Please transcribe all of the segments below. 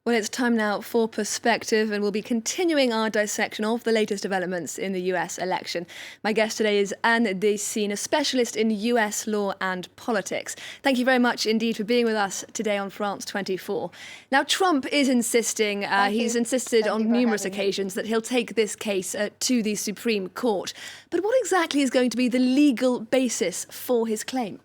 Well, it's time now for Perspective, and we'll be continuing our dissection of the latest developments in the US election. My guest today is Anne Deysine, a specialist in US law and politics. Thank you very much indeed for being with us today on France 24. Now, Trump is insisting, he's insisted on numerous occasions that he'll take this case to the Supreme Court. But what exactly is going to be the legal basis for his claim?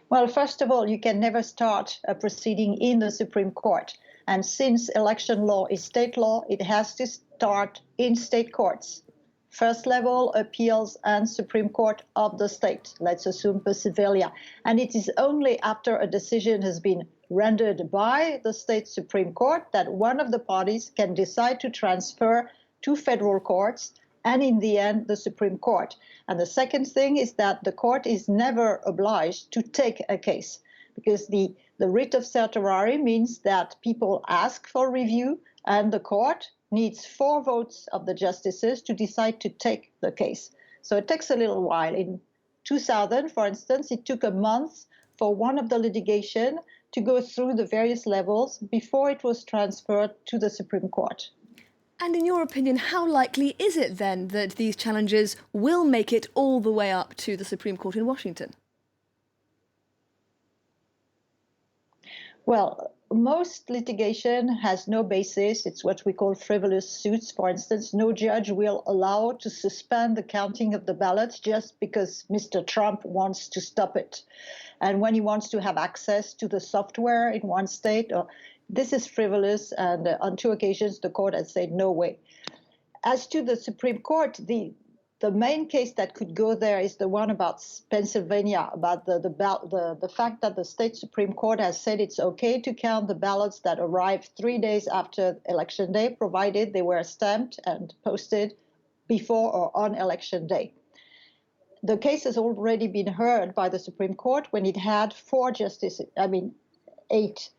Well, first of all, you can never start a proceeding in the Supreme Court. And since election law is state law, it has to start in state courts. First level appeals and Supreme Court of the state, let's assume Pennsylvania. And it is only after a decision has been rendered by the state Supreme Court that one of the parties can decide to transfer to federal courts and in the end, the Supreme Court. And the second thing is that the court is never obliged to take a case, because the writ of certiorari means that people ask for review, and the court needs 4 votes of the justices to decide to take the case. So it takes a little while. In 2000, for instance, it took a month for one of the litigation to go through the various levels before it was transferred to the Supreme Court. And in your opinion, how likely is it then that these challenges will make it all the way up to the Supreme Court in Washington? Well, most litigation has no basis. It's what we call frivolous suits. For instance, no judge will allow to suspend the counting of the ballots just because Mr. Trump wants to stop it. And when he wants to have access to the software in one state, this is frivolous, and on 2 occasions the court has said no way. As to the Supreme Court, the main case that could go there is the one about Pennsylvania, about the fact that the state Supreme Court has said it's okay to count the ballots that arrived 3 days after Election Day, provided they were stamped and posted before or on Election Day. The case has already been heard by the Supreme Court when it had 8,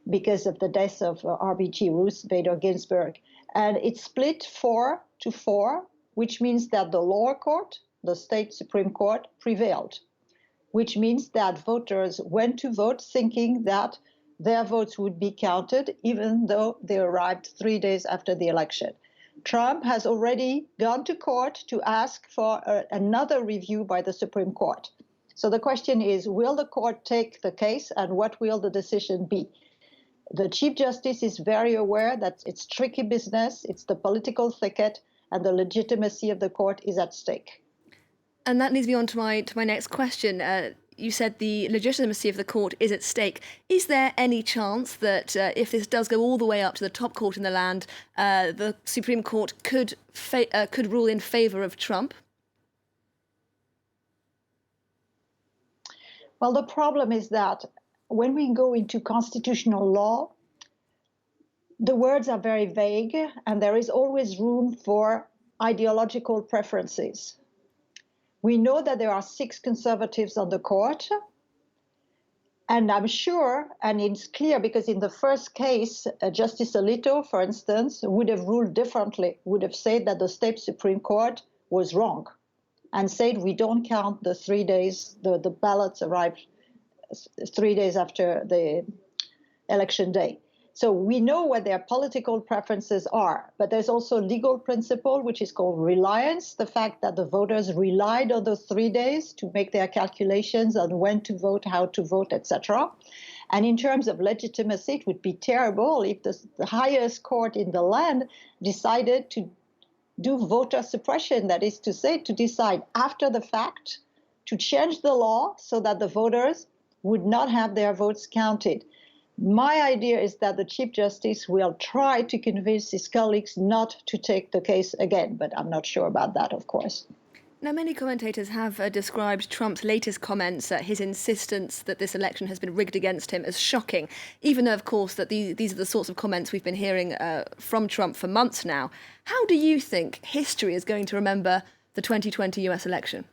because of the death of RBG, Ruth Bader Ginsburg. And it split 4-4, which means that the lower court, the state Supreme Court, prevailed, which means that voters went to vote thinking that their votes would be counted, even though they arrived 3 days after the election. Trump has already gone to court to ask for another review by the Supreme Court. So the question is, will the court take the case, and what will the decision be? The Chief Justice is very aware that it's tricky business, it's the political thicket, and the legitimacy of the court is at stake. And that leads me on to my next question. You said the legitimacy of the court is at stake. Is there any chance that if this does go all the way up to the top court in the land, the Supreme Court could rule in favour of Trump? Well, the problem is that when we go into constitutional law, the words are very vague, and there is always room for ideological preferences. We know that there are 6 conservatives on the court, and I'm sure, and it's clear because in the first case, Justice Alito, for instance, would have ruled differently, would have said that the state Supreme Court was wrong, and said we don't count the 3 days, the ballots arrived 3 days after the election day. So we know what their political preferences are, but there's also a legal principle which is called reliance, the fact that the voters relied on those 3 days to make their calculations on when to vote, how to vote, etc. And in terms of legitimacy, it would be terrible if the highest court in the land decided to do voter suppression, that is to say, to decide after the fact to change the law so that the voters would not have their votes counted. My idea is that the Chief Justice will try to convince his colleagues not to take the case again, but I'm not sure about that, of course. Now, many commentators have described Trump's latest comments, his insistence that this election has been rigged against him, as shocking, even though, of course, that these are the sorts of comments we've been hearing from Trump for months now. How do you think history is going to remember the 2020 US election?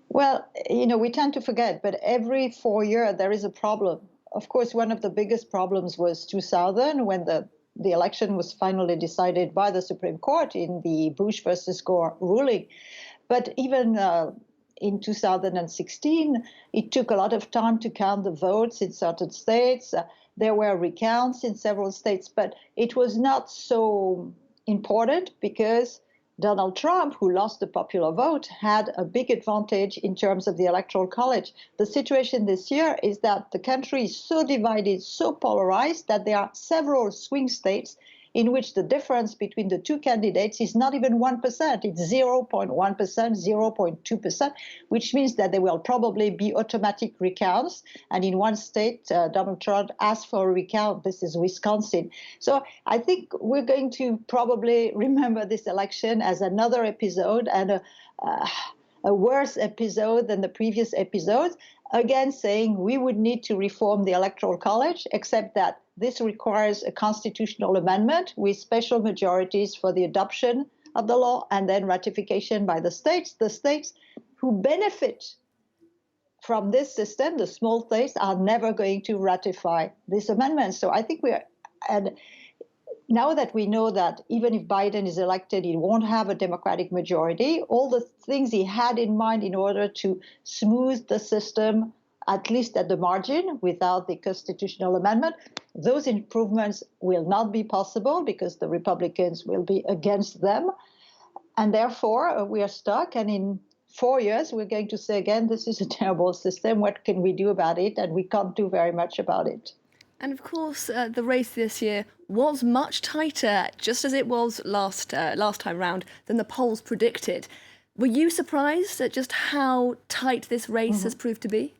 Well, we tend to forget, but every 4 years there is a problem. Of course, one of the biggest problems was 2000, when the election was finally decided by the Supreme Court in the Bush versus Gore ruling. But even in 2016. It took a lot of time to count the votes in certain states. There were recounts in several states, but it was not so important because Donald Trump, who lost the popular vote, had a big advantage in terms of the electoral college. The situation this year is that the country is so divided, so polarized, that there are several swing states in which the difference between the two candidates is not even 1%. It's 0.1%, 0.2%, which means that there will probably be automatic recounts. And in one state, Donald Trump asked for a recount. This is Wisconsin. So I think we're going to probably remember this election as another episode, and a worse episode than the previous episodes. Again, saying we would need to reform the electoral college, except that this requires a constitutional amendment with special majorities for the adoption of the law and then ratification by the states. The states who benefit from this system, the small states, are never going to ratify this amendment. So I think and now that we know that even if Biden is elected, he won't have a Democratic majority, all the things he had in mind in order to smooth the system, at least at the margin, without the constitutional amendment, those improvements will not be possible because the Republicans will be against them. And therefore, we are stuck. And in 4 years, we're going to say again, this is a terrible system. What can we do about it? And we can't do very much about it. And of course, the race this year was much tighter, just as it was last time round, than the polls predicted. Were you surprised at just how tight this race has proved to be?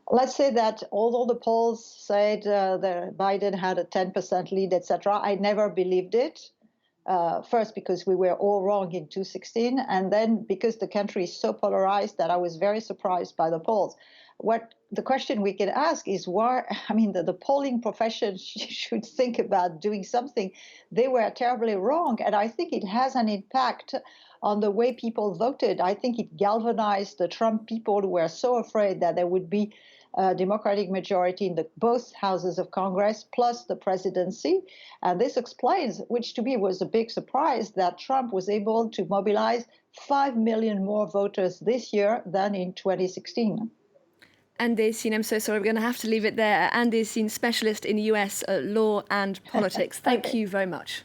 Let's say that although the polls said that Biden had a 10% lead, etc., I never believed it. First, because we were all wrong in 2016, and then because the country is so polarized that I was very surprised by the polls. What the question we can ask is why, the polling profession should think about doing something. They were terribly wrong, and I think it has an impact on the way people voted. I think it galvanized the Trump people who were so afraid that there would be a Democratic majority in both houses of Congress, plus the presidency. And this explains, which to me was a big surprise, that Trump was able to mobilize 5 million more voters this year than in 2016. Anne Deysine, I'm so sorry, we're going to have to leave it there. Anne Deysine, specialist in US law and politics. Thank you very much.